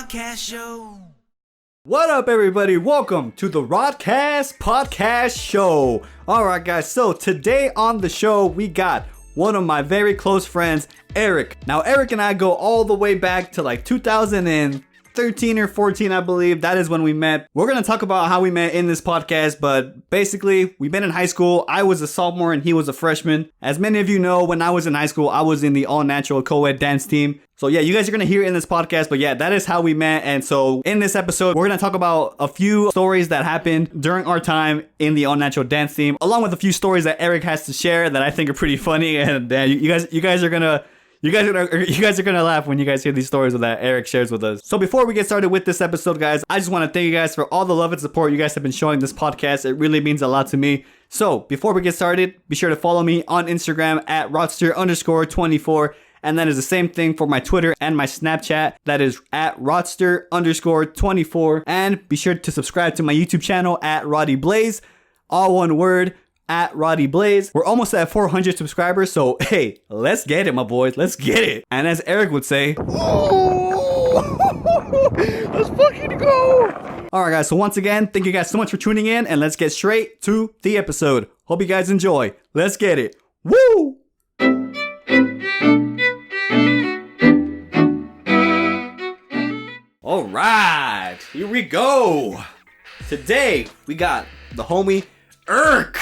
Rodcast Show. What up, everybody? Welcome to the Rodcast Podcast Show. Alright, guys, so today on the show, we got one of my very close friends, Eric. Now, Eric and I go all the way back to like 2013 or 14, I believe. That is when we met. We're going to talk about how we met in this podcast, but basically, we've been in high school. I was a sophomore and he was a freshman. As many of you know, when I was in high school, I was in the all-natural co-ed dance team. So yeah, you guys are going to hear it in this podcast, but yeah, that is how we met. And so in this episode, we're going to talk about a few stories that happened during our time in the all-natural dance team, along with a few stories that Eric has to share that I think are pretty funny. And you guys are gonna laugh when you guys hear these stories that Eric shares with us. So before we get started with this episode, guys, I just want to thank you guys for all the love and support you guys have been showing this podcast. It really means a lot to me. So before we get started, be sure to follow me on Instagram at Rodster_24. And that is the same thing for my Twitter and my Snapchat. That is at Rodster_24. And be sure to subscribe to my YouTube channel at Roddy Blaze. All one word, at Roddy Blaze. We're almost at 400 subscribers. So, hey, let's get it, my boys. Let's get it. And as Eric would say, oh, let's fucking go. All right, guys. So once again, thank you guys so much for tuning in. And let's get straight to the episode. Hope you guys enjoy. Let's get it. Woo! All right, here we go. Today we got the homie Eric.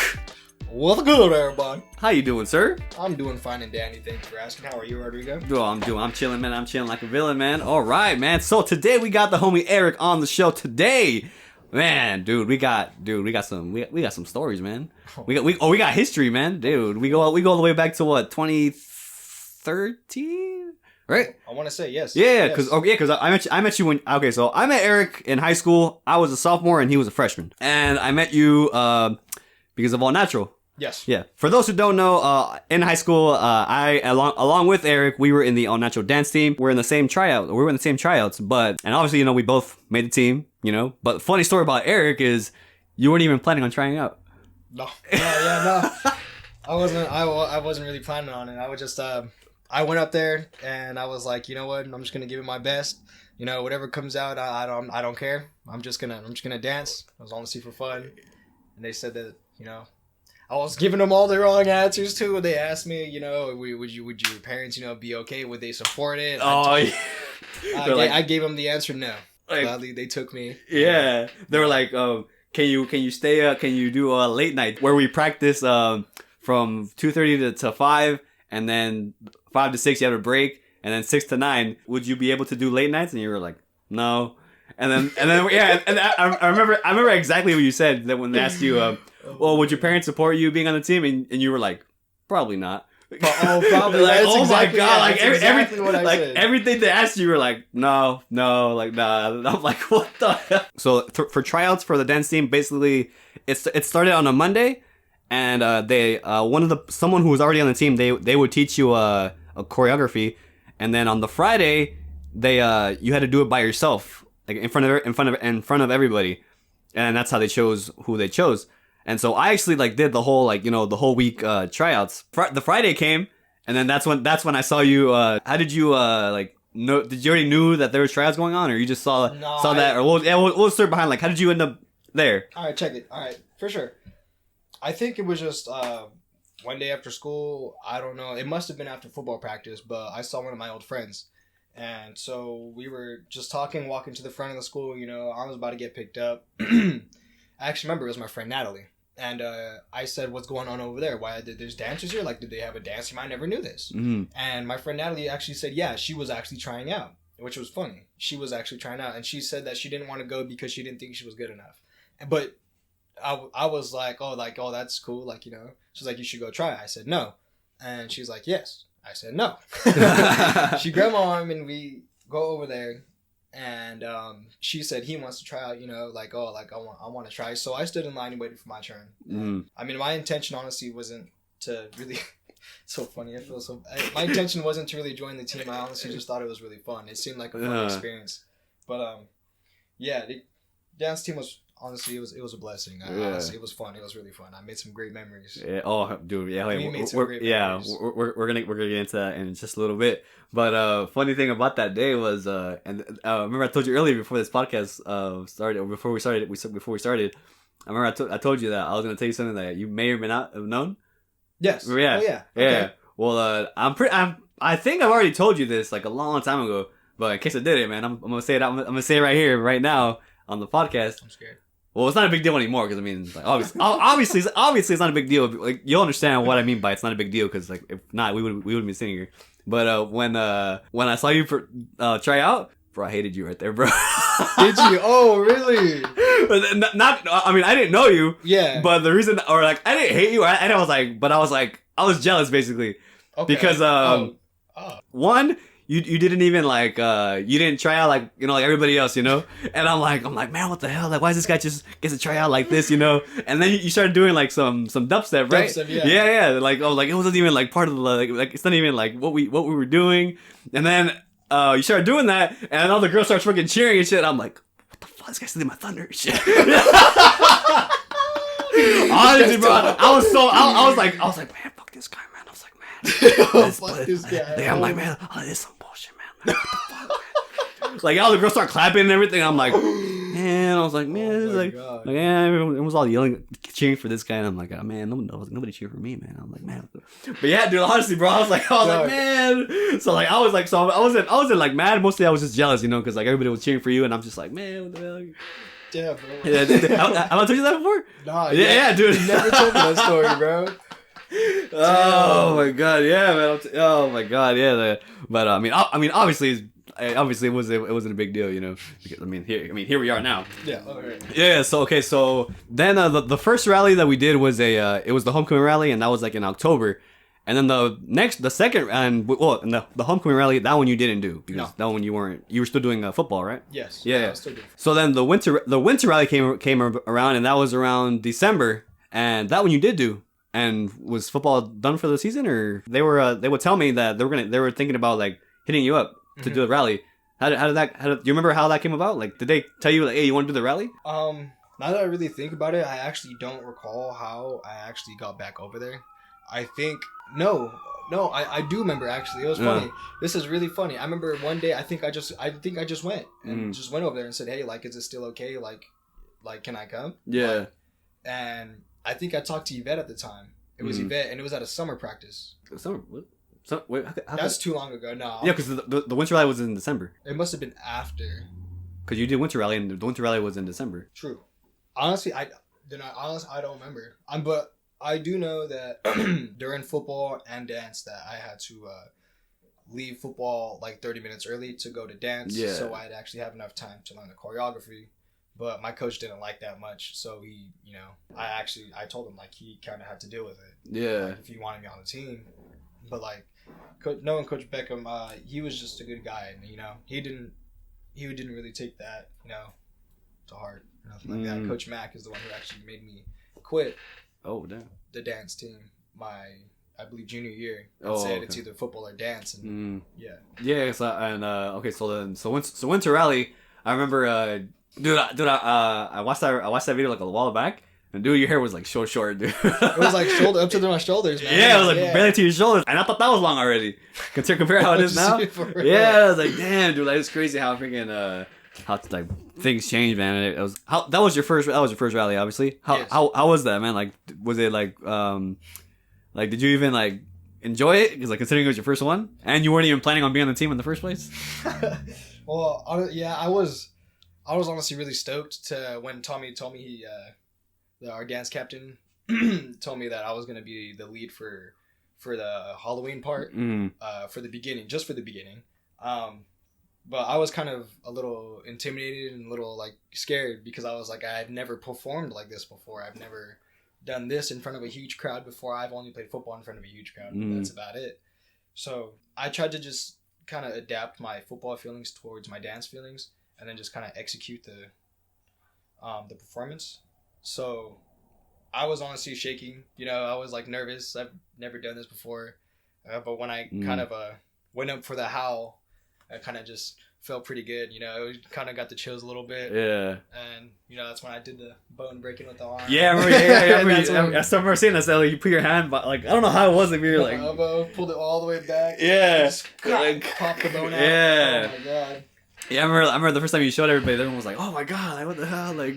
What's good, everybody? How you doing, sir? I'm doing fine and dandy. Thank you for asking. How are you, Rodrigo? I'm chilling, man. I'm chilling like a villain, man. All right, man. So today we got the homie Eric on the show. Today, man, we got some stories, man. We got history, man, dude. We go all the way back to what, 2013? Right? I want to say yes. Yeah, because I met you when. Okay, so I met Eric in high school. I was a sophomore and he was a freshman, and I met you because of All Natural. Yes. Yeah. For those who don't know, in high school, I along with Eric, we were in the All Natural dance team. We're in the same tryout. We were in the same tryouts, and obviously, we both made the team. But the funny story about Eric is you weren't even planning on trying out. No. No. I wasn't really planning on it. I was just I went up there and I was like, you know what? I'm just gonna give it my best. Whatever comes out, I don't care. I'm just gonna dance. I was honestly for fun. And they said that I was giving them all the wrong answers too. They asked me, would your parents be okay? Would they support it? I gave them the answer no. Gladly, they took me. Yeah, they were like, can you stay? Can you do a late night where we practice from 2:30 to 5, and then 5 to 6 you have a break, and then 6 to 9 would you be able to do late nights? And you were like, no. And then yeah, and I remember exactly what you said, that when they asked you, well, would your parents support you being on the team? And you were like, probably not. Probably. Like, oh exactly, my god, yeah, exactly what I said. Everything they asked you were like, no, like nah. And I'm like, what the hell? So for tryouts for the dance team, basically it started on a Monday, and someone who was already on the team, they would teach you a choreography, and then on the Friday you had to do it by yourself, like in front of everybody, and that's how they chose who they chose. And so I actually did the whole the whole week tryouts. The Friday came, and then that's when I saw you. How did you know? Did you already knew that there was tryouts going on, or you just saw that? Or we'll start behind. How did you end up there? All right, check it. All right, for sure. I think it was just one day after school. I don't know. It must have been after football practice, but I saw one of my old friends. And so we were just talking, walking to the front of the school. I was about to get picked up. I actually remember it was my friend Natalie. And I said, what's going on over there? Why there's dancers here? Did they have a dance team? I never knew this. Mm-hmm. And my friend Natalie actually said, yeah, she was actually trying out, which was funny. She was actually trying out. And she said that she didn't want to go because she didn't think she was good enough. But I was like, oh, that's cool. She's like, you should go try it. I said, no. And she's like, yes. I said, no. She grabbed my arm and we go over there. And she said he wants to try out, I want to try. So I stood in line and waited for my turn. Mm. I mean, my intention honestly wasn't to really. So funny. I feel so. My intention wasn't to really join the team. I honestly just thought it was really fun. It seemed like a fun experience. But yeah, the dance team was honestly, it was a blessing. Yeah. Honestly, it was fun. It was really fun. I made some great memories. Yeah, oh, dude, yeah, like, We made some great memories. we're gonna get into that in just a little bit. But funny thing about that day was, remember I told you earlier before this podcast started, or before we started, I remember I told you that I was gonna tell you something that you may or may not have known. Yes. Yeah. Oh, yeah. Yeah. Okay. Well, I think I've already told you this like a long time ago, but in case I didn't, man, I'm gonna say it. I'm gonna say it right here, right now on the podcast. I'm scared. Well, it's not a big deal anymore because I mean, like, obviously, it's not a big deal. Like, you'll understand what I mean by it's not a big deal because, like, if not, we would be sitting here. But when I saw you for try out, bro, I hated you right there, bro. Did you? Oh, really? Not, I mean, I didn't know you. Yeah. But the reason, or like, I didn't hate you. I was jealous basically. Okay. Because one, you didn't even like you didn't try out like, you know, like everybody else, you know. And I'm like, man, what the hell? Like, why does this guy just gets to try out like this, you know? And then you started doing like some dubstep, right? Dubstep, yeah. Yeah. Like, oh, like it wasn't even like part of the like it's not even like what we were doing. And then you started doing that, and all the girls start freaking cheering and shit. I'm like, what the fuck? This guy's stealing my thunder and shit. Honestly, bro, I was like, man, fuck this guy, man. I was like, man, Fuck this guy. Yeah, I'm like, man, this is some bullshit, man. What the fuck, man? Like, all the girls start clapping and everything. I'm like, man, I was like, man, this is like, yeah, everyone was all yelling, cheering for this guy, and I'm like, oh, man, nobody cheered for me, man. I'm like, man, but yeah, dude, honestly, bro, I was like, man. So like, I wasn't like mad. Mostly, I was just jealous, you know, because like everybody was cheering for you, and I'm just like, man, what the hell? Yeah, bro. Yeah, have I told you that before? Nah. Yeah, dude. You never told me that story, bro. Oh my god, yeah, man. Oh my god, yeah. But I mean, obviously, it wasn't a big deal, you know. Because, I mean, here we are now. Yeah. All right. Yeah. So then the first rally that we did was it was the homecoming rally, and that was like in October. And then the second and the homecoming rally, that one you didn't do because that one you were still doing football, right? Yes. Yeah. I was still doing football. So then the winter rally came around, and that was around December, and that one you did do. And was football done for the season, or they would tell me that they were thinking about like hitting you up to do the rally. Do you remember how that came about? Like, did they tell you like, hey, you want to do the rally? Now that I really think about it, I actually don't recall how I actually got back over there. I think no, I do remember actually. It was funny. This is really funny. I remember one day I think I just went and just went over there and said, hey, like, is it still okay? Like can I come? Yeah. Like, and I think I talked to Yvette at the time. It was Yvette, and it was at a summer practice. Summer? What? Wait, That's too long ago. No. Yeah, because the winter rally was in December. It must have been after. Because you did winter rally, and the winter rally was in December. True. Honestly, I don't remember. But I do know that during football and dance that I had to leave football like 30 minutes early to go to dance, so I'd actually have enough time to learn the choreography. But my coach didn't like that much, so he, you know, I told him like he kind of had to deal with it. Yeah. Like, if he wanted me on the team, but like, knowing Coach Beckham, he was just a good guy, and you know, he didn't really take that, you know, to heart or nothing like that. Coach Mack is the one who actually made me quit. Oh damn. The dance team, I believe junior year. And said it's either football or dance, and yeah. So winter rally, I remember. Dude, I watched that video like a while back, and dude, your hair was like so short, dude. It was like up to my shoulders, man. Yeah, it was like barely to your shoulders, and I thought that was long already. Compare how it is now. Yeah, I was like, damn, dude, like it's crazy how freaking how like things change, man. And it was that was your first rally, obviously. How was that, man? Like, was it like did you even like enjoy it? Because like considering it was your first one, and you weren't even planning on being on the team in the first place. Well, yeah, I was honestly really stoked to when Tommy told me our dance captain told me that I was gonna be the lead for the Halloween part for the beginning, just for the beginning. But I was kind of a little intimidated and a little like scared because I was like, I had never performed like this before. I've never done this in front of a huge crowd before. I've only played football in front of a huge crowd. That's about it. So I tried to just kind of adapt my football feelings towards my dance feelings, and then just kind of execute the performance. So I was honestly shaking. You know, I was like nervous. I've never done this before. But when I kind of went up for the howl, I kind of just felt pretry good. You know, it kind of got the chills a little bit. Yeah. And you know, that's when I did the bone breaking with the arm. Yeah, I still remember seeing this. Like, you put your hand, but like I don't know how it was if you're like elbow, pulled it all the way back. Yeah. Just, like, popped the bone out. Yeah. Oh my god. Yeah, I remember the first time you showed everybody, everyone was like, "Oh my god, like what the hell?" Like,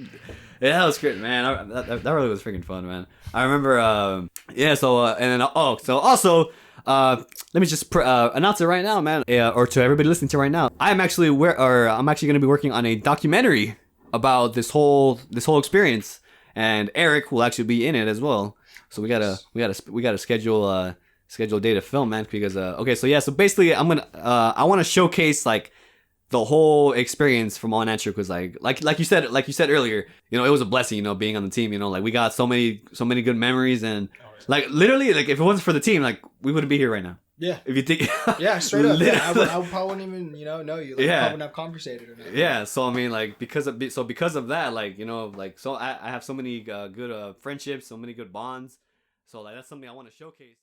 yeah, that was great, man. That really was freaking fun, man. I remember, yeah. So and then so also, let me just announce it right now, man, or to everybody listening to right now. I'm actually going to be working on a documentary about this whole experience, and Eric will actually be in it as well. So we gotta schedule a day to film, man. Because okay, so yeah, so basically, I want to showcase like the whole experience from all natural, because like you said earlier, you know, it was a blessing, you know, being on the team. You know, like we got so many good memories, and like literally, like if it wasn't for the team, like we wouldn't be here right now. Yeah. If you think. Yeah, straight up. Yeah, I probably wouldn't even know you. Like, Yeah. I probably wouldn't have conversated or nothing. Yeah. So I mean, like because of that, like, you know, like so I have so many good friendships, so many good bonds. So like that's something I want to showcase.